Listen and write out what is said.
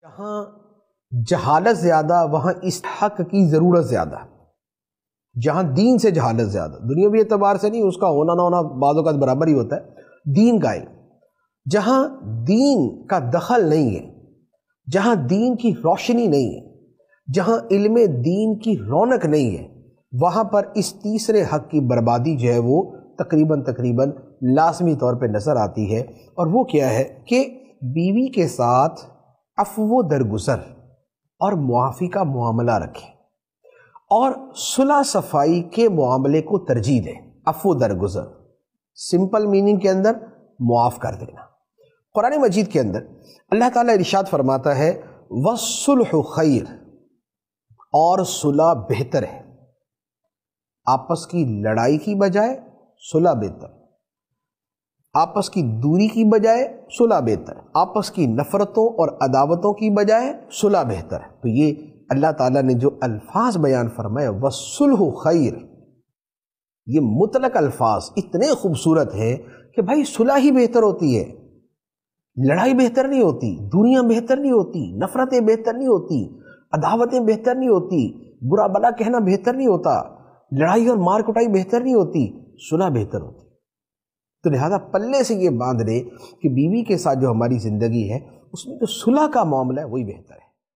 جہاں جہالت زیادہ وہاں اس حق کی ضرورت زیادہ، جہاں دین سے جہالت زیادہ، دنیاوی اعتبار سے نہیں، اس کا ہونا نہ ہونا بعض اوقات برابر ہی ہوتا ہے، دین کا علم جہاں دین کا دخل نہیں ہے، جہاں دین کی روشنی نہیں ہے، جہاں علم دین کی رونق نہیں ہے، وہاں پر اس تیسرے حق کی بربادی جو ہے وہ تقریباً لازمی طور پہ نظر آتی ہے۔ اور وہ کیا ہے کہ بیوی کے ساتھ عفو و درگزر اور معافی کا معاملہ رکھیں اور صلح صفائی کے معاملے کو ترجیح دیں۔ عفو و درگزر سمپل میننگ کے اندر معاف کر دینا۔ قرآن مجید کے اندر اللہ تعالیٰ ارشاد فرماتا ہے وَالصُّلْحُ خَيْرٌ، اور صلح بہتر ہے۔ آپس کی لڑائی کی بجائے صلح بہتر، آپس کی دوری کی بجائے صلح بہتر، آپس کی نفرتوں اور عداوتوں کی بجائے صلح بہتر ہے۔ تو یہ اللہ تعالیٰ نے جو الفاظ بیان فرمائے وَالصُّلْحُ خَيْرٌ، یہ مطلق الفاظ اتنے خوبصورت ہیں کہ بھائی صلح ہی بہتر ہوتی ہے، لڑائی بہتر نہیں ہوتی، دوریاں بہتر نہیں ہوتی، نفرتیں بہتر نہیں ہوتی، عداوتیں بہتر نہیں ہوتی، برا بلا کہنا بہتر نہیں ہوتا، لڑائی اور مار کٹائی بہتر نہیں ہوتی، صلح بہتر ہوتی۔ تو لہذا پلے سے یہ باندھ لے کہ بیوی کے ساتھ جو ہماری زندگی ہے اس میں جو صلح کا معاملہ ہے وہی بہتر ہے۔